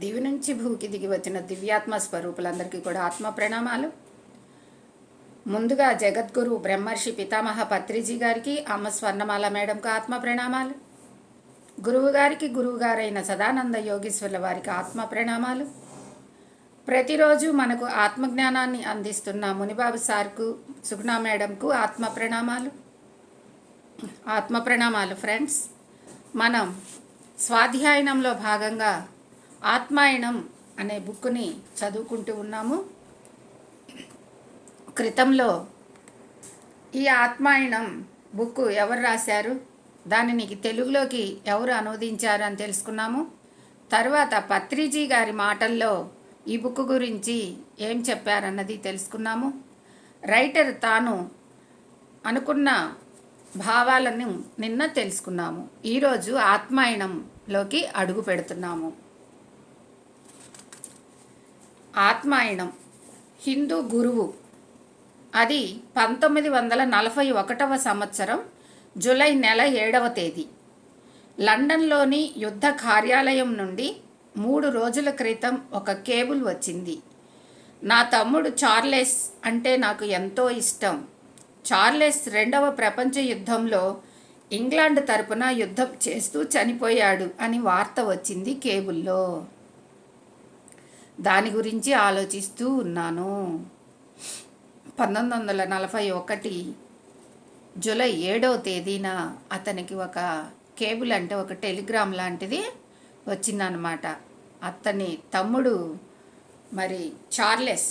దివి నుంచి భూకి దిగి వచ్చిన దివ్యాత్మ స్వరూపులందరికీ కూడా ఆత్మ ప్రణామాలు. ముందుగా జగద్గురు బ్రహ్మర్షి పితామహ పత్రిజీ గారికి, అమ్మ స్వర్ణమాల మేడంకు ఆత్మ ప్రణామాలు. గురువు గారికి, గురువు గారైన సదానంద యోగీశ్వర్ల వారికి ఆత్మ ప్రణామాలు. ప్రతిరోజు మనకు ఆత్మజ్ఞానాన్ని అందిస్తున్న మునిబాబు సార్కు, సుగుణా మేడంకు ఆత్మ ప్రణామాలు. ఆత్మ ప్రణామాలు ఫ్రెండ్స్. మనం స్వాధ్యాయనంలో భాగంగా ఆత్మాయణం అనే బుక్ని చదువుకుంటూ ఉన్నాము. క్రితంలో ఈ ఆత్మాయణం బుక్ ఎవరు రాశారు, దానిని తెలుగులోకి ఎవరు అనువదించారు అని తెలుసుకున్నాము. తర్వాత పత్రిజీ గారి మాటల్లో ఈ బుక్ గురించి ఏం చెప్పారన్నది తెలుసుకున్నాము. రైటర్ తాను అనుకున్న భావాలను నిన్న తెలుసుకున్నాము. ఈరోజు ఆత్మాయణంలోకి అడుగు పెడుతున్నాము. ఆత్మాయణం హిందూ గురువు. అది 1941వ సంవత్సరం జూలై నెల 7వ తేదీ లండన్లోని యుద్ధ కార్యాలయం నుండి 3 రోజుల క్రితం ఒక కేబుల్ వచ్చింది. నా తమ్ముడు చార్లెస్ అంటే నాకు ఎంతో ఇష్టం. చార్లెస్ 2వ ప్రపంచ యుద్ధంలో ఇంగ్లాండ్ తరపున యుద్ధం చేస్తూ చనిపోయాడు అని వార్త వచ్చింది కేబుల్లో. దాని గురించి ఆలోచిస్తూ ఉన్నాను. 1941 జూలై 7వ తేదీన అతనికి ఒక కేబుల్ అంటే ఒక టెలిగ్రామ్ లాంటిది వచ్చిందనమాట. అతని తమ్ముడు మరి చార్లెస్,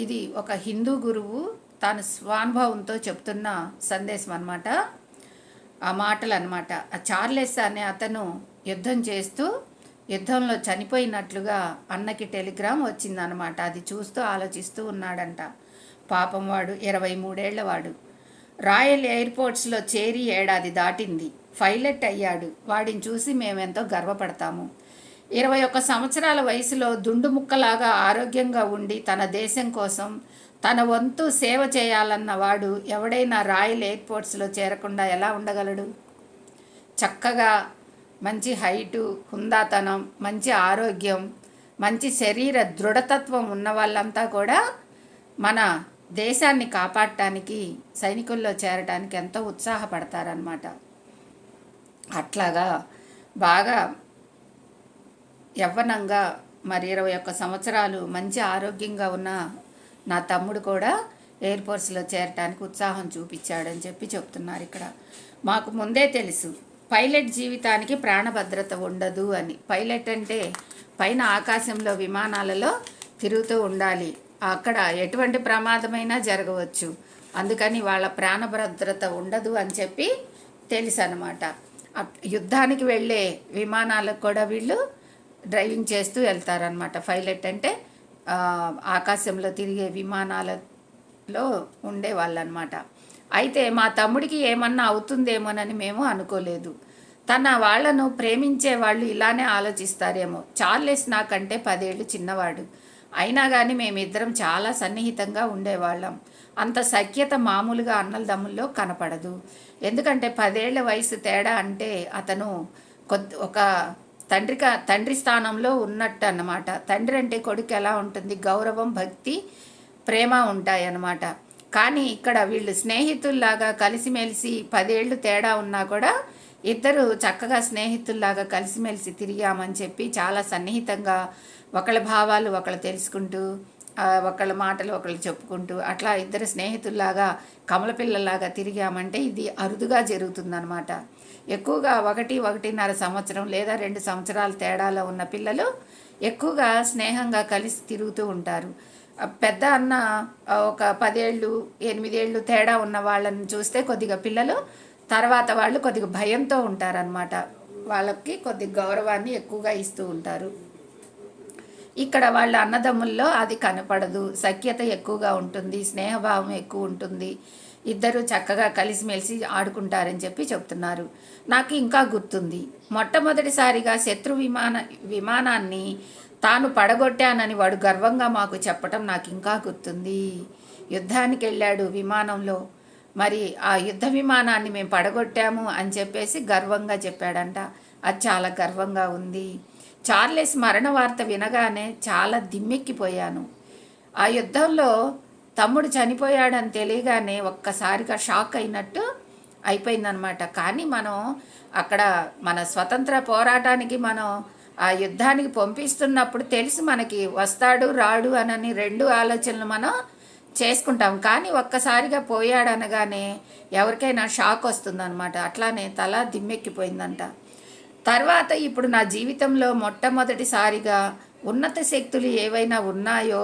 ఇది ఒక హిందూ గురువు తాను స్వానుభవంతో చెప్తున్న సందేశం అన్నమాట. ఆ మాటలు అన్నమాట. ఆ చార్లెస్ అనే అతను యుద్ధం చేస్తూ యుద్ధంలో చనిపోయినట్లుగా అన్నకి టెలిగ్రామ్ వచ్చిందనమాట. అది చూస్తూ ఆలోచిస్తూ ఉన్నాడంట. పాపం వాడు 23 ఏళ్ల వాడు. రాయల్ ఎయిర్పోర్ట్స్లో చేరి ఏడాది దాటింది. పైలట్ అయ్యాడు. వాడిని చూసి మేమెంతో గర్వపడతాము. 21 సంవత్సరాల వయసులో దుండు ముక్కలాగా ఆరోగ్యంగా ఉండి తన దేశం కోసం తన వంతు సేవ చేయాలన్న వాడు ఎవడైనా రాయల్ ఎయిర్పోర్ట్స్లో చేరకుండా ఎలా ఉండగలడు? చక్కగా మంచి హైటు, హుందాతనం, మంచి ఆరోగ్యం, మంచి శరీర దృఢతత్వం ఉన్న వాళ్ళంతా కూడా మన దేశాన్ని కాపాడటానికి సైనికుల్లో చేరటానికి ఎంతో ఉత్సాహపడతారనమాట. అట్లాగా బాగా యవ్వనంగా మరి 21 సంవత్సరాలు మంచి ఆరోగ్యంగా ఉన్న నా తమ్ముడు కూడా ఎయిర్పోర్ట్స్లో చేరటానికి ఉత్సాహం చూపించాడని చెప్తున్నారు ఇక్కడ. మాకు ముందే తెలుసు పైలట్ జీవితానికి ప్రాణభద్రత ఉండదు అని. పైలట్ అంటే పైన ఆకాశంలో విమానాలలో తిరుగుతూ ఉండాలి. అక్కడ ఎటువంటి ప్రమాదమైనా జరగవచ్చు. అందుకని వాళ్ళ ప్రాణభద్రత ఉండదు అని చెప్పి తెలుసు అనమాట. యుద్ధానికి వెళ్ళే విమానాలకు కూడా వీళ్ళు డ్రైవింగ్ చేస్తూ వెళ్తారనమాట. పైలట్ అంటే ఆకాశంలో తిరిగే విమానాలలో ఉండే వాళ్ళనమాట. అయితే మా తమ్ముడికి ఏమన్నా అవుతుందేమోనని మేము అనుకోలేదు. తన వాళ్లను ప్రేమించే వాళ్ళు ఇలానే ఆలోచిస్తారేమో. చార్లెస్ నాకంటే 10 ఏళ్ళు చిన్నవాడు. అయినా కానీ మేమిద్దరం చాలా సన్నిహితంగా ఉండేవాళ్ళం. అంత సఖ్యత మామూలుగా అన్నదమ్ముల్లో కనపడదు. ఎందుకంటే 10 ఏళ్ల వయసు తేడా అంటే అతను ఒక తండ్రి స్థానంలో ఉన్నట్టు అన్నమాట. తండ్రి అంటే కొడుకు ఎలా ఉంటుంది? గౌరవం, భక్తి, ప్రేమ ఉంటాయి అన్నమాట. కానీ ఇక్కడ వీళ్ళు స్నేహితుల్లాగా కలిసిమెలిసి 10 ఏళ్ళు తేడా ఉన్నా కూడా ఇద్దరు చక్కగా స్నేహితుల్లాగా కలిసిమెలిసి తిరిగామని చెప్పి చాలా సన్నిహితంగా ఒకళ్ళ భావాలు ఒకళ్ళు తెలుసుకుంటూ, ఒకళ్ళ మాటలు ఒకళ్ళు చెప్పుకుంటూ అట్లా ఇద్దరు స్నేహితుల్లాగా కమలపిల్లలాగా తిరిగామంటే ఇది అరుదుగా జరుగుతుందన్నమాట. ఎక్కువగా 1-1.5 సంవత్సరం లేదా 2 సంవత్సరాల తేడాలో ఉన్న పిల్లలు ఎక్కువగా స్నేహంగా కలిసి తిరుగుతూ ఉంటారు. పెద్ద అన్న ఒక 10 ఏళ్ళు 8 ఏళ్ళు తేడా ఉన్న వాళ్ళని చూస్తే కొద్దిగా పిల్లలు తర్వాత వాళ్ళు కొద్దిగా భయంతో ఉంటారనమాట. వాళ్ళకి కొద్దిగా గౌరవాన్ని ఎక్కువగా ఇస్తూ ఉంటారు. ఇక్కడ వాళ్ళ అన్నదమ్ముల్లో అది కనపడదు. సఖ్యత ఎక్కువగా ఉంటుంది, స్నేహభావం ఎక్కువ ఉంటుంది. ఇద్దరు చక్కగా కలిసిమెలిసి ఆడుకుంటారని చెప్తున్నారు. నాకు ఇంకా గుర్తుంది, మొట్టమొదటిసారిగా శత్రు విమానాన్ని తాను పడగొట్టానని వాడు గర్వంగా మాకు చెప్పటం నాకు ఇంకా గుర్తుంది. యుద్ధానికి వెళ్ళాడు విమానంలో. మరి ఆ యుద్ధ విమానాన్ని మేము పడగొట్టాము అని చెప్పేసి గర్వంగా చెప్పాడంట. అది చాలా గర్వంగా ఉంది. చార్లెస్ మరణ వార్త వినగానే చాలా దిమ్మెక్కిపోయాను. ఆ యుద్ధంలో తమ్ముడు చనిపోయాడని తెలియగానే ఒక్కసారిగా షాక్ అయినట్టు అయిపోయిందనమాట. కానీ మనం అక్కడ మన స్వతంత్ర పోరాటానికి మనం ఆ యుద్ధానికి పంపిస్తున్నప్పుడు తెలుసు మనకి వస్తాడు రాడు అనని రెండు ఆలోచనలు మనం చేసుకుంటాం. కానీ ఒక్కసారిగా పోయాడనగానే ఎవరికైనా షాక్ వస్తుందన్నమాట. అట్లానే తల దిమ్మెక్కిపోయిందంట. తర్వాత ఇప్పుడు నా జీవితంలో మొట్టమొదటిసారిగా ఉన్నత శక్తులు ఏవైనా ఉన్నాయో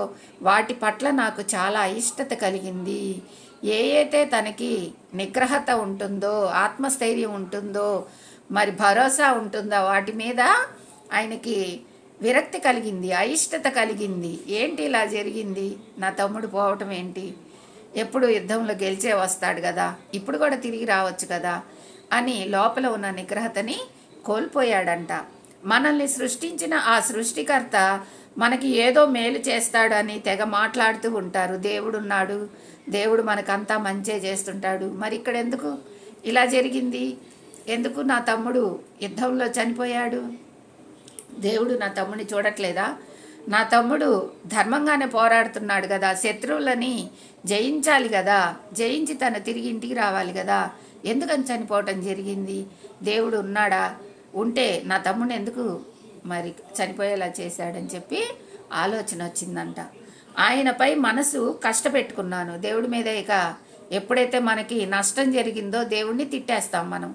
వాటి పట్ల నాకు చాలా అయిష్టత కలిగింది. అయితే తనకి నిగ్రహత ఉంటుందో, ఆత్మస్థైర్యం ఉంటుందో, మరి భరోసా ఉంటుందో వాటి మీద ఆయనకి విరక్తి కలిగింది, అయిష్టత కలిగింది. ఏంటి ఇలా జరిగింది? నా తమ్ముడు పోవటం ఏంటి? ఎప్పుడు యుద్ధంలో గెలిచే వస్తాడు కదా, ఇప్పుడు కూడా తిరిగి రావచ్చు కదా అని లోపల ఉన్న నిగ్రహతని కోల్పోయాడంట. మనల్ని సృష్టించిన ఆ సృష్టికర్త మనకి ఏదో మేలు చేస్తాడని తెగ మాట్లాడుతూ ఉంటారు. దేవుడున్నాడు, దేవుడు మనకంతా మంచే చేస్తుంటాడు. మరి ఇక్కడ ఎందుకు ఇలా జరిగింది? ఎందుకు నా తమ్ముడు యుద్ధంలో చనిపోయాడు? దేవుడు నా తమ్ముడిని చూడట్లేదా? నా తమ్ముడు ధర్మంగానే పోరాడుతున్నాడు కదా, శత్రువులని జయించాలి కదా, జయించి తను తిరిగి ఇంటికి రావాలి కదా, ఎందుకని చనిపోవటం జరిగింది? దేవుడు ఉన్నాడా? ఉంటే నా తమ్ముడిని ఎందుకు మరి చనిపోయేలా చేశాడని చెప్పి ఆలోచన వచ్చిందంట. ఆయనపై మనసు కష్టపెట్టుకున్నాను. దేవుడి మీద ఇక ఎప్పుడైతే మనకి నష్టం జరిగిందో దేవుడిని తిట్టేస్తాం మనం.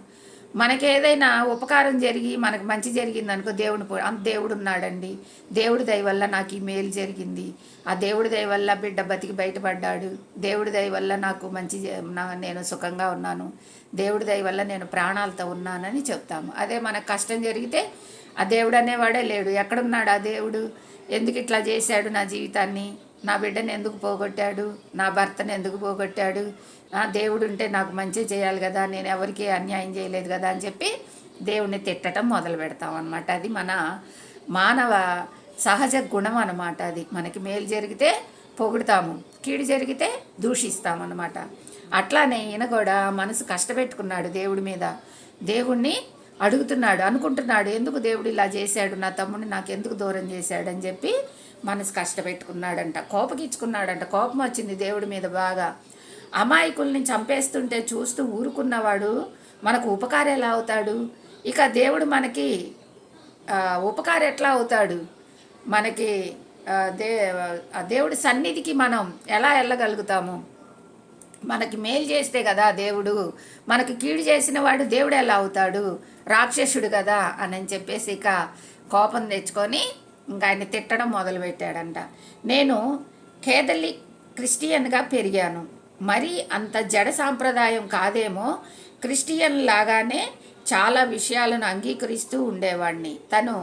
మనకి ఏదైనా ఉపకారం జరిగి మనకు మంచి జరిగింది అనుకో, దేవుడు ఉన్నాడండి, దేవుడి దయ వల్ల నాకు ఈ మేలు జరిగింది, ఆ దేవుడి దయ వల్ల బిడ్డ బతికి బయటపడ్డాడు, దేవుడి దయ వల్ల నాకు నేను సుఖంగా ఉన్నాను, దేవుడి దయ వల్ల నేను ప్రాణాలతో ఉన్నానని చెప్తాము. అదే మనకు కష్టం జరిగితే ఆ దేవుడు అనేవాడే లేడు, ఎక్కడున్నాడు ఆ దేవుడు, ఎందుకు ఇట్లా చేశాడు నా జీవితాన్ని, నా బిడ్డను ఎందుకు పోగొట్టాడు, నా భర్తను ఎందుకు పోగొట్టాడు, దేవుడు ఉంటే నాకు మంచి చేయాలి కదా, నేను ఎవరికి అన్యాయం చేయలేదు కదా అని చెప్పి దేవుడిని తిట్టడం మొదలు పెడతాం అన్నమాట. అది మన మానవ సహజ గుణం అన్నమాట. అది మనకి మేలు జరిగితే పొగుడుతాము, కీడు జరిగితే దూషిస్తామన్నమాట. అట్లానే ఈయన కూడా మనసు కష్టపెట్టుకున్నాడు దేవుడి మీద, దేవుణ్ణి అడుగుతున్నాడు, అనుకుంటున్నాడు, ఎందుకు దేవుడు ఇలా చేశాడు, నా తమ్ముడిని నాకు ఎందుకు దూరం చేశాడని చెప్పి మనసు కష్టపెట్టుకున్నాడంట, కోపగిచ్చుకున్నాడంట. కోపం వచ్చింది దేవుడి మీద బాగా. అమాయకుల్ని చంపేస్తుంటే చూస్తూ ఊరుకున్నవాడు మనకు ఉపకారం ఎలా అవుతాడు? ఇక దేవుడు మనకి ఉపకారం ఎట్లా అవుతాడు? మనకి దేవుడి సన్నిధికి మనం ఎలా వెళ్ళగలుగుతాము? మనకి మేలు చేస్తే కదా దేవుడు, మనకి కీడు చేసిన వాడు దేవుడు ఎలా అవుతాడు? రాక్షసుడు కదా అని చెప్పేసి ఇక కోపం తెచ్చుకొని ఇంకా ఆయన తిట్టడం మొదలుపెట్టాడంట. నేను కేథలిక్ క్రిస్టియన్గా పెరిగాను, మరి అంత జడ సాంప్రదాయం కాదేమో, క్రిస్టియన్ లాగానే చాలా విషయాలను అంగీకరిస్తూ ఉండేవాడిని. తను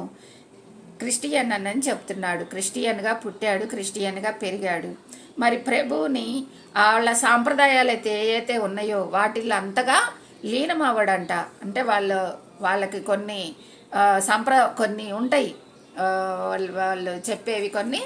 క్రిస్టియన్ అని చెప్తున్నాడు, క్రిస్టియన్గా పుట్టాడు, క్రిస్టియన్గా పెరిగాడు. మరి ప్రభువుని వాళ్ళ సాంప్రదాయాలు అయితే ఉన్నాయో వాటిల్లో అంతగా లీనం అవ్వడంట. అంటే వాళ్ళకి కొన్ని కొన్ని ఉంటాయి, వాళ్ళు చెప్పేవి కొన్ని